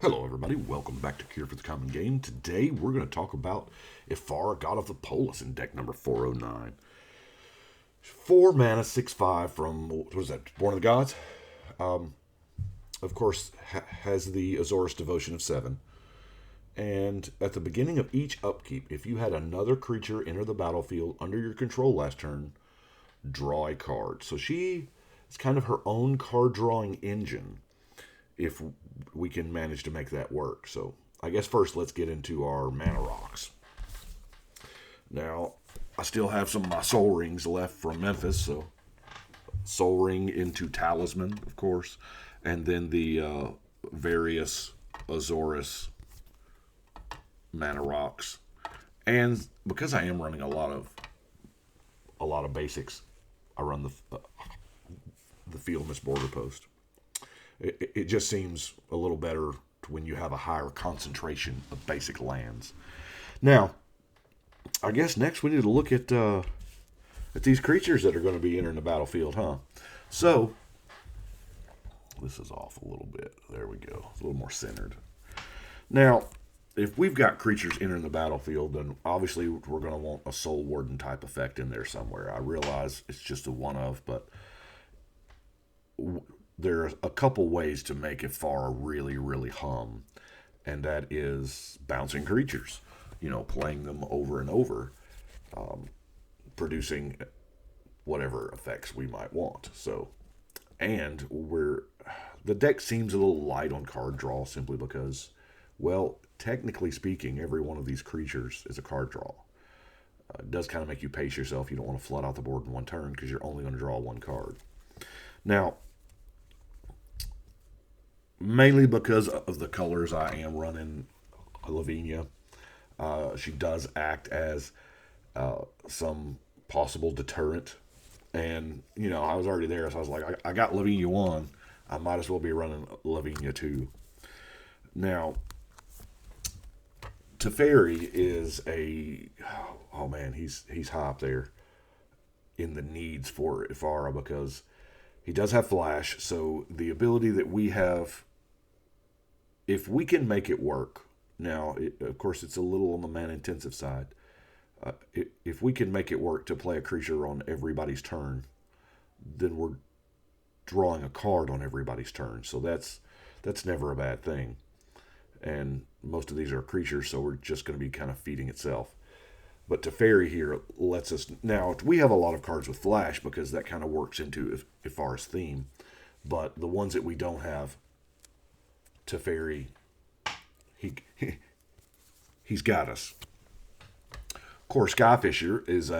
Hello everybody, welcome back to Cure for the Common Game. Today we're going to talk about Ephara, God of the Polis in deck number 409. 4 mana, 6/5 from, what was that, Born of the Gods? Of course, has the Azorius Devotion of 7. And at the beginning of each upkeep, if you had another creature enter the battlefield under your control last turn, draw a card. So she is kind of her own card drawing engine, if we can manage to make that work. So I guess first let's get into our mana rocks. Now, I still have some of my soul rings left from Memphis, so soul ring into talisman, of course, and then the various Azorius mana rocks. And because I am running a lot of basics, I run the Field Miss Border Post. It just seems a little better when you have a higher concentration of basic lands. Now, I guess next we need to look at these creatures that are going to be entering the battlefield, huh? So, this is off a little bit. There we go. It's a little more centered. Now, if we've got creatures entering the battlefield, then obviously we're going to want a Soul Warden type effect in there somewhere. I realize it's just a one-of, but there's a couple ways to make Ephara really, really hum, and that is bouncing creatures. Playing them over and over, producing whatever effects we might want. So, and the deck seems a little light on card draw simply because, well, technically speaking, every one of these creatures is a card draw. It does kind of make you pace yourself. You don't want to flood out the board in one turn because you're only going to draw one card. Now, mainly because of the colors, I am running Lavinia. She does act as some possible deterrent. And, I was already there, so I was like, I got Lavinia 1. I might as well be running Lavinia 2. Now, Teferi is oh man, he's high up there in the needs for Ephara because he does have flash, so the ability that we have, if we can make it work, now, of course, it's a little on the mana-intensive side. If we can make it work to play a creature on everybody's turn, then we're drawing a card on everybody's turn, so that's never a bad thing. And most of these are creatures, so we're just going to be kind of feeding itself. But Teferi here lets us... Now, we have a lot of cards with flash because that kind of works into Ephara's theme. But the ones that we don't have, Teferi, he's got us. Of course, Skyfisher is...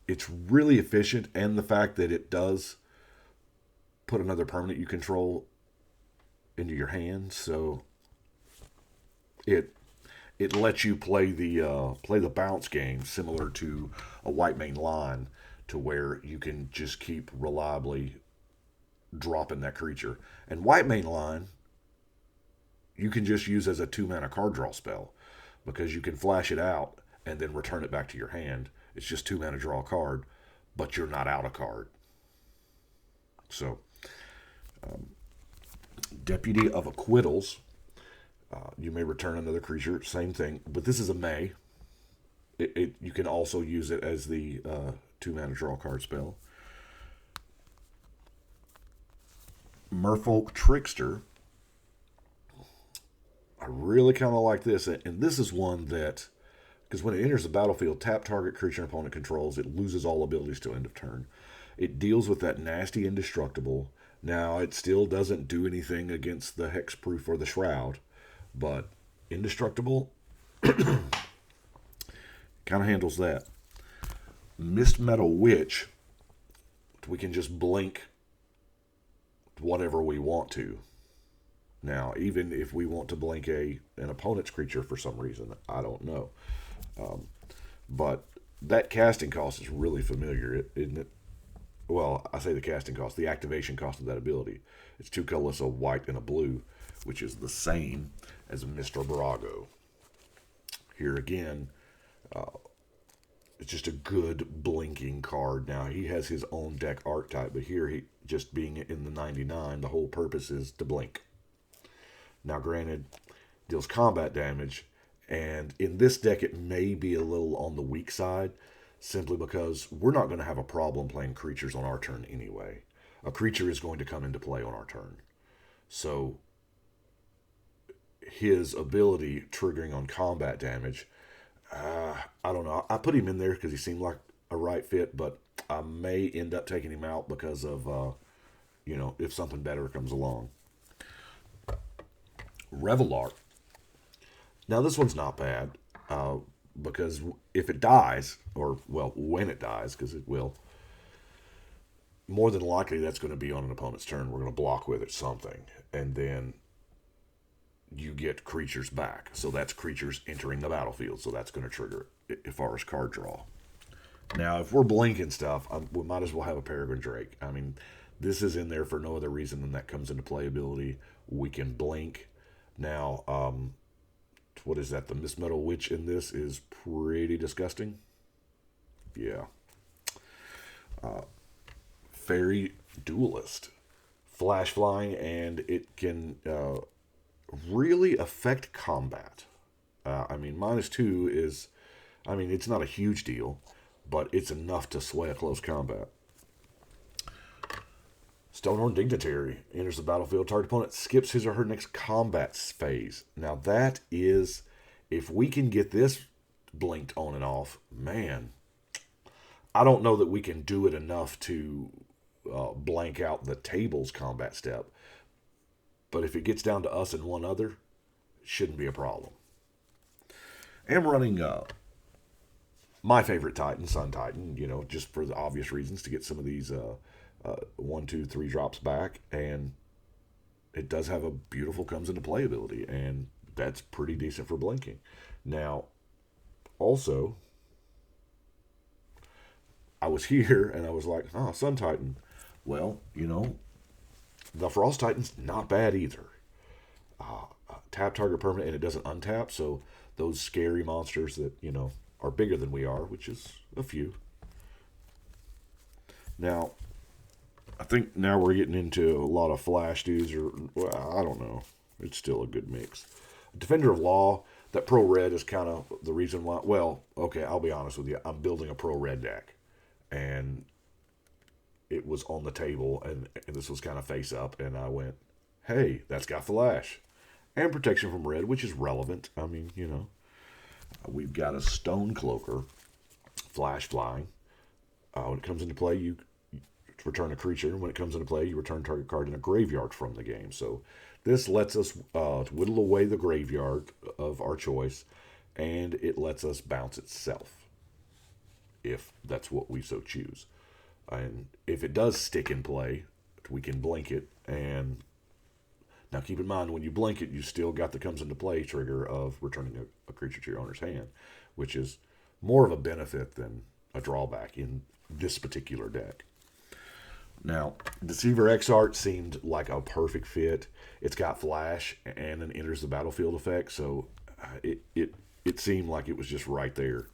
it's really efficient, and the fact that it does put another permanent you control into your hand, so it lets you play the bounce game similar to a white main line, to where you can just keep reliably dropping that creature. And white main line you can just use as a 2-mana card draw spell because you can flash it out and then return it back to your hand. It's just 2 mana draw a card, but you're not out a card. So, Deputy of Acquittals. You may return another creature, same thing, but this is a May. You can also use it as the 2-mana draw card spell. Merfolk Trickster. I really kind of like this, and this is one that, because when it enters the battlefield, tap target creature and opponent controls, it loses all abilities till end of turn. It deals with that nasty indestructible. Now, it still doesn't do anything against the hexproof or the shroud, but indestructible kind of handles that. Mist Metal Witch, we can just blink whatever we want to. Now, even if we want to blink an opponent's creature for some reason, I don't know. But that casting cost is really familiar, isn't it? Well, I say the casting cost, the activation cost of that ability. It's 2 colorless, a white, and a blue, which is the same as Mr. Brago. Here again, it's just a good blinking card. Now, he has his own deck archetype, but here, he just being in the 99, the whole purpose is to blink. Now, granted, deals combat damage, and in this deck it may be a little on the weak side, simply because we're not going to have a problem playing creatures on our turn anyway. A creature is going to come into play on our turn. So his ability triggering on combat damage, I don't know. I put him in there because he seemed like a right fit, but I may end up taking him out because of, if something better comes along. Revelar. Now, this one's not bad, because if it dies, or, well, when it dies, because it will, more than likely that's going to be on an opponent's turn. We're going to block with it something, and then you get creatures back. So that's creatures entering the battlefield, so that's going to trigger Ephara's card draw. Now, if we're blinking stuff, we might as well have a Peregrine Drake. I mean, this is in there for no other reason than that comes into playability. We can blink. Now, what is that? The Miss Metal Witch in this is pretty disgusting. Yeah. Fairy Duelist. Flash flying, and it can really affect combat. -2 is, it's not a huge deal, but it's enough to sway a close combat. Stonehorn Dignitary enters the battlefield. Target opponent skips his or her next combat phase. Now that is, if we can get this blinked on and off, man, I don't know that we can do it enough to blank out the table's combat step. But if it gets down to us and one other, it shouldn't be a problem. I'm running my favorite Titan, Sun Titan, just for the obvious reasons, to get some of these 1, 2, 3 drops back. And it does have a beautiful comes into play ability, and that's pretty decent for blinking. Now, also, I was here and I was like, Sun Titan. Well, the Frost Titan's not bad either. Tap target permanent, and it doesn't untap, so those scary monsters that, are bigger than we are, which is a few. Now, I think now we're getting into a lot of flash dudes, or, well, I don't know. It's still a good mix. Defender of Law, that pro red is kind of the reason why. Well, okay, I'll be honest with you. I'm building a pro red deck, and it was on the table, and this was kind of face up, and I went, hey, that's got flash. And protection from red, which is relevant. We've got a Stone Cloaker, flash flying. When it comes into play, you return a creature, and when it comes into play, you return target card in a graveyard from the game. So this lets us whittle away the graveyard of our choice, and it lets us bounce itself, if that's what we so choose. And if it does stick in play, we can blink it. And now keep in mind, when you blink it, you still got the comes into play trigger of returning a creature to your owner's hand, which is more of a benefit than a drawback in this particular deck. Now, the Sivir Ex Art seemed like a perfect fit. It's got flash and an enters the battlefield effect, so it seemed like it was just right there,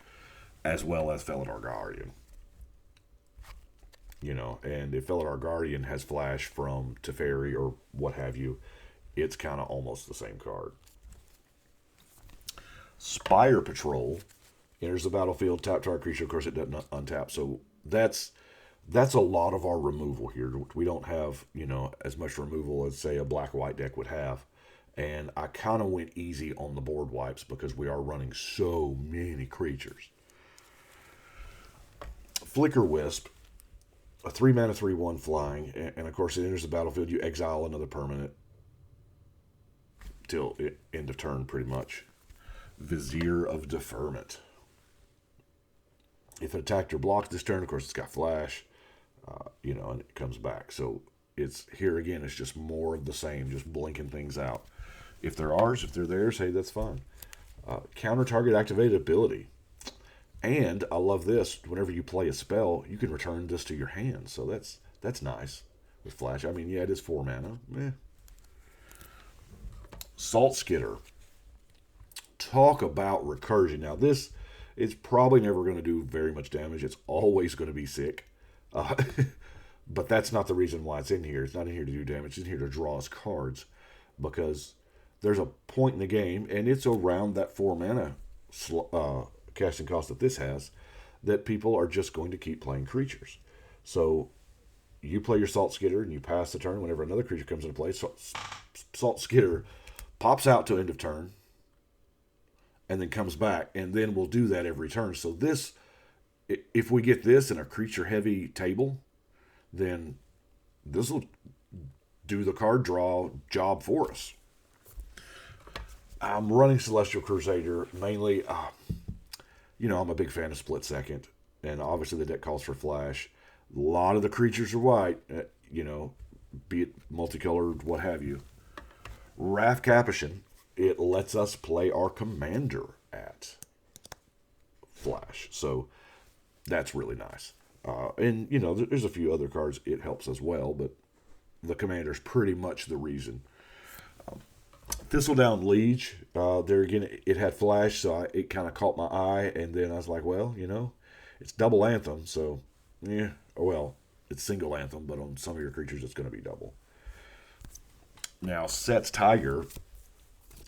as well as Felidar Guardian. And if Felidar Guardian has flash from Teferi or what have you, it's kind of almost the same card. Spire Patrol enters the battlefield, tap target creature. Of course, it doesn't untap, so that's a lot of our removal here. We don't have, as much removal as, say, a black-white deck would have. And I kind of went easy on the board wipes because we are running so many creatures. Flicker Wisp, a 3-mana 3/1 flying, and of course it enters the battlefield. You exile another permanent till end of turn, pretty much. Vizier of Deferment. If an attacker blocks this turn, of course it's got flash, and it comes back. So it's here again. It's just more of the same, just blinking things out. If they're ours, if they're theirs, hey, that's fine. Counter target activated ability. And I love this. Whenever you play a spell, you can return this to your hand. So that's nice with flash. It is 4 mana. Salt Skitter. Talk about recursion. Now, this is probably never going to do very much damage. It's always going to be sick. But that's not the reason why it's in here. It's not in here to do damage. It's in here to draw us cards. Because there's a point in the game, and it's around that 4 mana casting cost that this has, that people are just going to keep playing creatures. So you play your Salt Skitter and you pass the turn. Whenever another creature comes into play, Salt Skitter pops out to end of turn and then comes back, and then we'll do that every turn. So this, if we get this in a creature-heavy table, then this will do the card draw job for us. I'm running Celestial Crusader mainly. I'm a big fan of Split Second, and obviously the deck calls for flash. A lot of the creatures are white, be it multicolored, what have you. Wrath Capuchin, it lets us play our commander at flash, so that's really nice. And there's a few other cards it helps as well, but the commander's pretty much the reason. Thistledown Liege, there again, it had flash, so it kind of caught my eye, and then I was like, well, it's double Anthem, so, it's single Anthem, but on some of your creatures it's going to be double. Now, Set's Tiger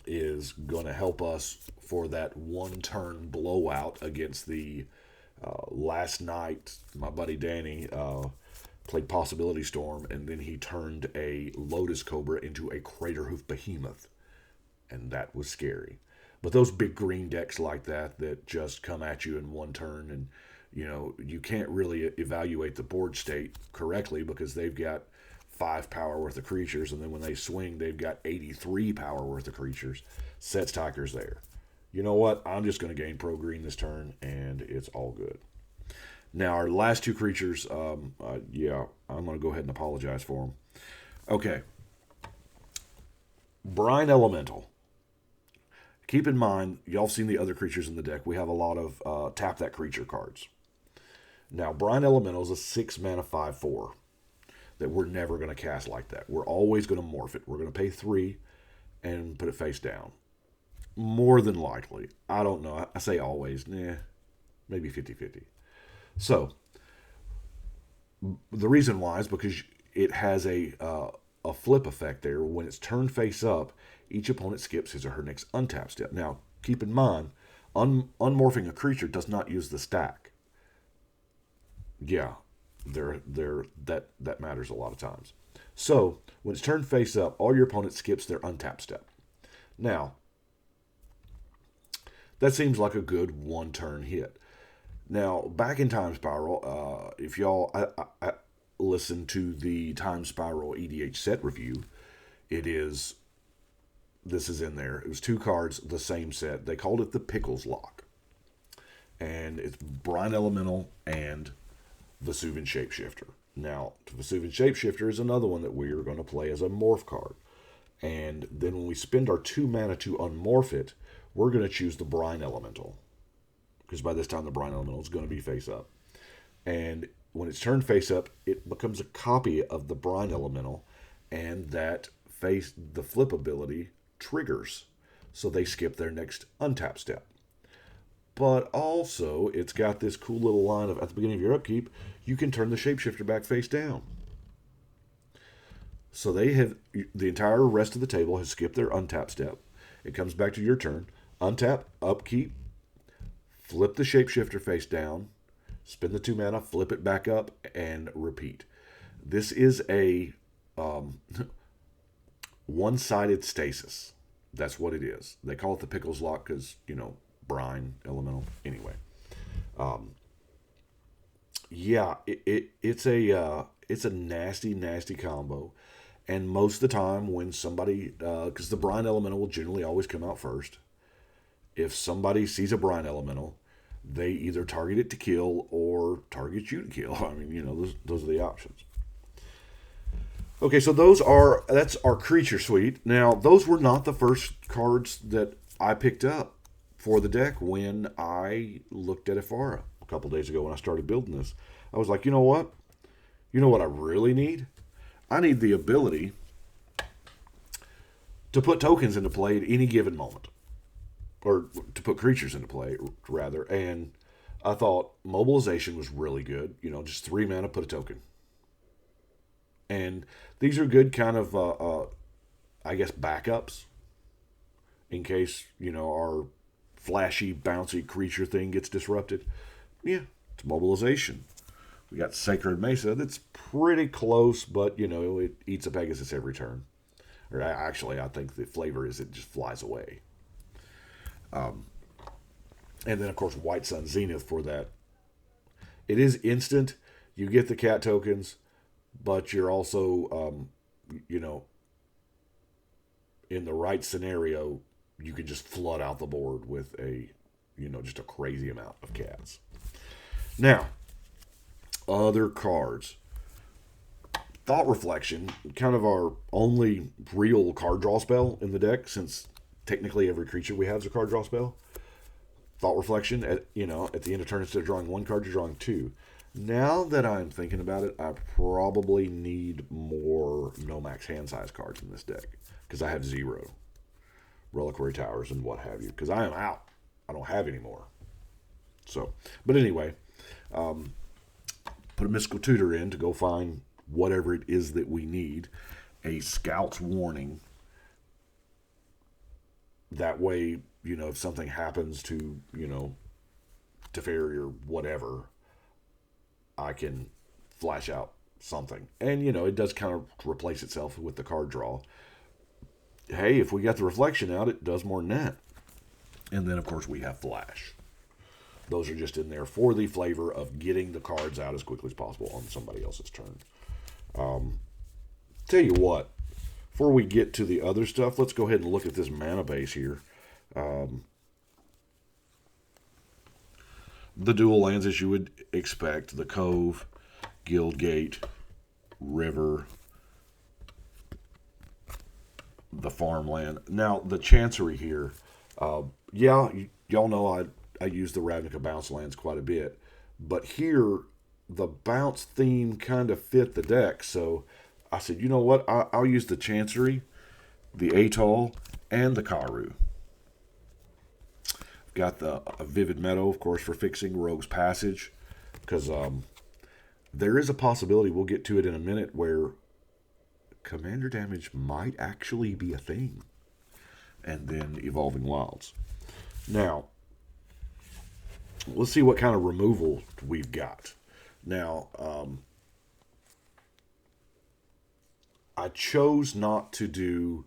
is going to help us for that one-turn blowout against the last night. My buddy Danny played Possibility Storm, and then he turned a Lotus Cobra into a Craterhoof Behemoth, and that was scary. But those big green decks like that just come at you in one turn, and you can't really evaluate the board state correctly because they've got 5 power worth of creatures, and then when they swing, they've got 83 power worth of creatures. Set's Tiger's there. You know what? I'm just going to gain pro green this turn, and it's all good. Now, our last 2 creatures, I'm going to go ahead and apologize for them. Okay. Brine Elemental. Keep in mind, y'all seen the other creatures in the deck. We have a lot of tap that creature cards. Now, Brine Elemental is a 6 mana 5/4 that we're never going to cast like that. We're always going to morph it. We're going to pay 3 and put it face down. More than likely. I don't know. I say always. Maybe 50-50. So, the reason why is because it has a flip effect there. When it's turned face up, each opponent skips his or her next untap step. Now, keep in mind, unmorphing a creature does not use the stack. Yeah, that matters a lot of times. So, when it's turned face up, all your opponent skips their untap step. Now, that seems like a good one-turn hit. Now, back in Time Spiral, if y'all I listen to the Time Spiral EDH set review, this is in there. It was 2 cards, the same set. They called it the Pickles Lock. And it's Brine Elemental and Vesuvian Shapeshifter. Now, Vesuvian Shapeshifter is another one that we are going to play as a morph card. And then when we spend our 2 mana to unmorph it, we're going to choose the Brine Elemental. Because by this time, the Brine Elemental is going to be face up. And when it's turned face up, it becomes a copy of the Brine Elemental. And the flip ability triggers. So they skip their next untap step. But also, it's got this cool little line of, at the beginning of your upkeep, you can turn the Shapeshifter back face down. So they have, the entire rest of the table has skipped their untap step. It comes back to your turn. Untap, upkeep, flip the Shapeshifter face down, spend the 2 mana, flip it back up, and repeat. This is a one-sided stasis. That's what it is. They call it the Pickles Lock because, Brine Elemental. Anyway. It's a nasty, nasty combo. And most of the time when somebody, because the Brine Elemental will generally always come out first. If somebody sees a Brine Elemental, they either target it to kill or target you to kill. I mean, those are the options. Okay, so that's our creature suite. Now, those were not the first cards that I picked up for the deck when I looked at Ephara a couple days ago when I started building this. I was like, you know what? You know what I really need? I need the ability to put tokens into play at any given moment. Or to put creatures into play, rather. And I thought Mobilization was really good. Just 3 mana, put a token. And these are good kind of, backups. in case, our flashy, bouncy creature thing gets disrupted. Yeah, it's mobilization. We got Sacred Mesa that's pretty close, but, it eats a Pegasus every turn. Or actually, I think the flavor is it just flies away. And then, of course, White Sun Zenith for that. It is instant. You get the cat tokens, but you're also, you know, in the right scenario, you can just flood out the board with just a crazy amount of cats. Now, other cards. Thought Reflection, kind of our only real card draw spell in the deck, since technically every creature we have is a card draw spell. Thought Reflection, at the end of turn, instead of drawing one card, you're drawing two. Now that I'm thinking about it, I probably need more no-max hand size cards in this deck, because I have 0 Reliquary Towers and what have you, because I am out. I don't have any more. So, but anyway, put a Mystical Tutor in to go find whatever it is that we need. A Scout's Warning. That way, if something happens to, Teferi or whatever, I can flash out something. And, it does kind of replace itself with the card draw. Hey, if we got the Reflection out, it does more than that. And then, of course, we have Flash. Those are just in there for the flavor of getting the cards out as quickly as possible on somebody else's turn. Tell you what, before we get to the other stuff, let's go ahead and look at this mana base here. The dual lands, as you would expect, the Cove, Guildgate, River, the farmland. Now, the Chancery here, y'all know I use the Ravnica bounce lands quite a bit, but here, the bounce theme kind of fit the deck, so I said, you know what, I'll use the Chancery, the Atoll, and the Karu. Got the Vivid Meadow, of course, for fixing Rogue's Passage, because there is a possibility, we'll get to it in a minute, where commander damage might actually be a thing. And then Evolving Wilds. Now, let's see what kind of removal we've got. Now, I chose not to do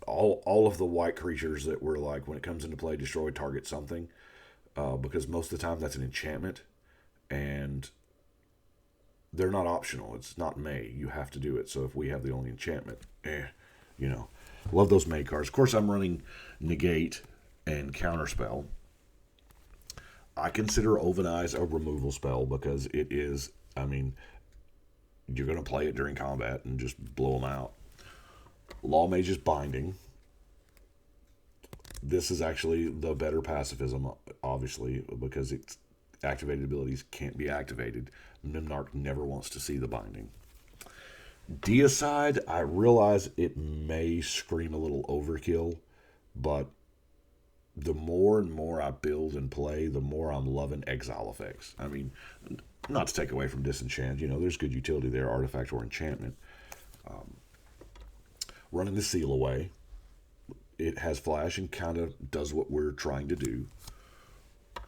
all of the white creatures that were like, when it comes into play, destroy target something, because most of the time that's an enchantment, and they're not optional. It's not May. You have to do it. So if we have the only enchantment, love those May cards. Of course, I'm running Negate and Counterspell. I consider Ovenize a removal spell because it is, you're going to play it during combat and just blow them out. Law Mage's Binding. This is actually the better pacifism, obviously, because its activated abilities can't be activated. Mimnarch never wants to see the binding. Deicide, I realize it may scream a little overkill, but the more and more I build and play, the more I'm loving exile effects. Not to take away from Disenchant, there's good utility there, artifact or enchantment. Running the Seal Away. It has flash and kind of does what we're trying to do.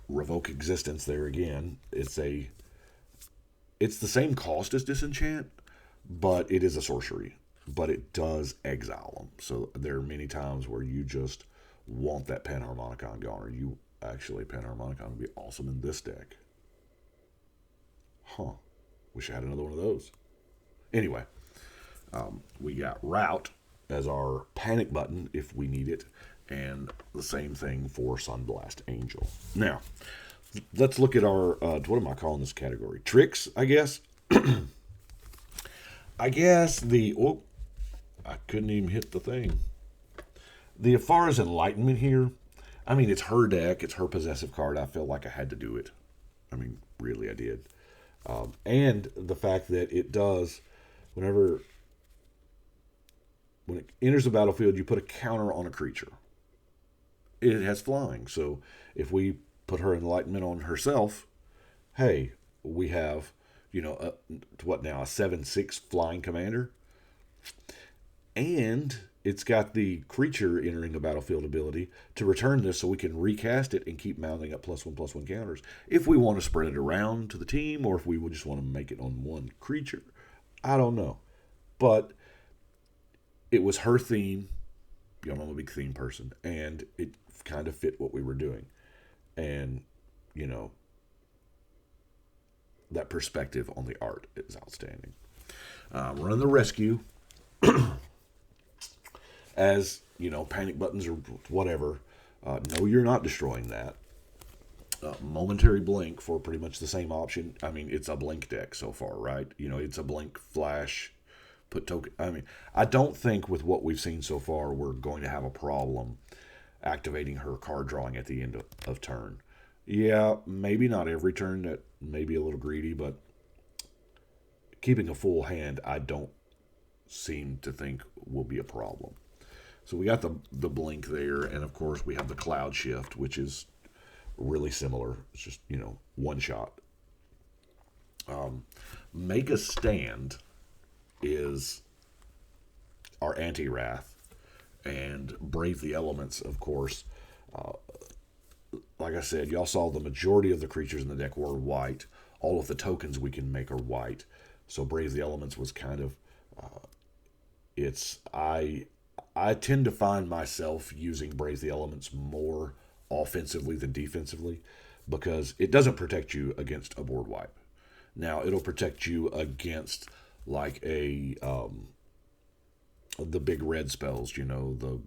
Revoke Existence there again. It's the same cost as Disenchant, but it is a sorcery. But it does exile them. So there are many times where you just want that Panharmonicon gone, or you actually, Panharmonicon would be awesome in this deck. Wish I had another one of those. Anyway, we got Rout as our panic button if we need it, and the same thing for Sunblast Angel. Now, let's look at our, what am I calling this category? Tricks, I guess. I couldn't even hit the thing. The Ephara's Enlightenment here, it's her deck, it's her possessive card. I felt like I had to do it. Really, I did. And the fact that it does, when it enters the battlefield, you put a counter on a creature. It has flying, so if we put her Enlightenment on herself, hey, we have, a 7/6 flying commander. And it's got the creature entering the battlefield ability to return this so we can recast it and keep mounting up +1/+1 counters. If we want to spread it around to the team or if we would just want to make it on one creature, I don't know. But it was her theme. You know, I'm a big theme person, and it kind of fit what we were doing. And, you know, that perspective on the art is outstanding. Running the rescue, as, you know, panic buttons or whatever. No, you're not destroying that. Momentary blink for pretty much the same option. I mean, it's a blink deck so far, right? You know, it's a blink flash, put token. I mean, I don't think with what we've seen so far, we're going to have a problem activating her card drawing at the end of turn. Yeah, maybe not every turn. That may be a little greedy, but keeping a full hand, I don't seem to think will be a problem. So we got the blink there, and of course we have the cloud shift, which is really similar. It's just, you know, one shot. Make a stand is our anti-wrath, and brave the elements, of course. Like I said, y'all saw the majority of the creatures in the deck were white. All of the tokens we can make are white. So brave the elements was kind of I tend to find myself using brave the elements more offensively than defensively because it doesn't protect you against a board wipe. Now it'll protect you against like the big red spells, you know, the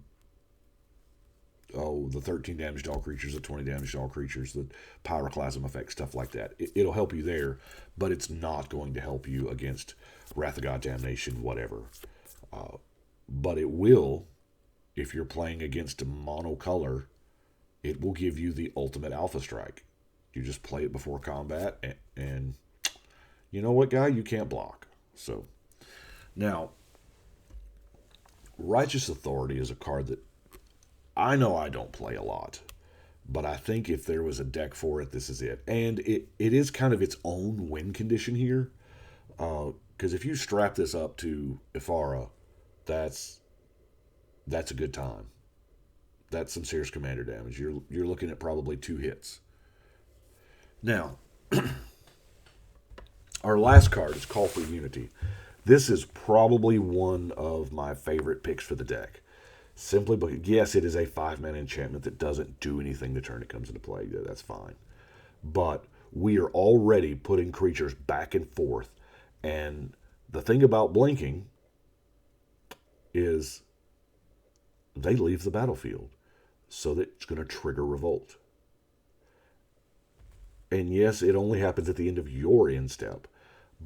13 damage to all creatures, the 20 damage to all creatures, the pyroclasm effect, stuff like that. It'll help you there, but it's not going to help you against Wrath of God, Damnation, whatever. But it will, if you're playing against a monocolor, it will give you the ultimate alpha strike. You just play it before combat, and you know what, guy? You can't block. So, now, Righteous Authority is a card that I know I don't play a lot, but I think if there was a deck for it, this is it. And it is kind of its own win condition here, because if you strap this up to Ephara, that's a good time. That's some serious commander damage. You're looking at probably 2 hits. Now, our last card is Call for Unity. This is probably one of my favorite picks for the deck. Simply because, yes, it is a 5-mana enchantment that doesn't do anything the turn it comes into play. Yeah, that's fine. But we are already putting creatures back and forth. And the thing about blinking is they leave the battlefield. So that it's going to trigger revolt. And yes, it only happens at the end of your end step.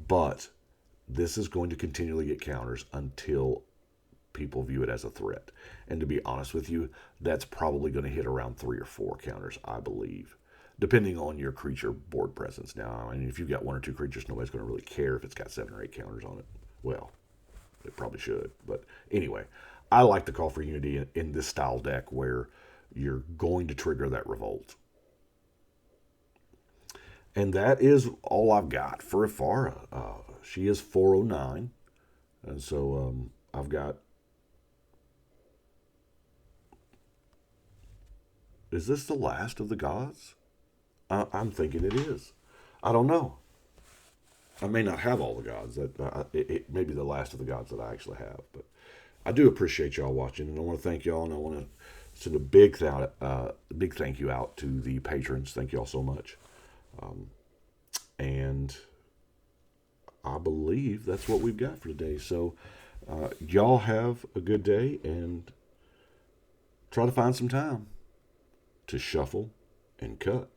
But this is going to continually get counters until people view it as a threat. And to be honest with you, that's probably going to hit around 3 or 4 counters, I believe, depending on your creature board presence. Now, I mean, if you've got 1 or 2 creatures, nobody's going to really care if it's got 7 or 8 counters on it. Well, it probably should. But anyway, I like the Call for Unity in this style deck where you're going to trigger that revolt. And that is all I've got for Ephara. She is 409. And so I've got... Is this the last of the gods? I'm thinking it is. I don't know. I may not have all the gods. It may be the last of the gods that I actually have. But I do appreciate y'all watching. And I want to thank y'all. And I want to send a big thank you out to the patrons. Thank y'all so much. And I believe that's what we've got for today. So y'all have a good day and try to find some time to shuffle and cut.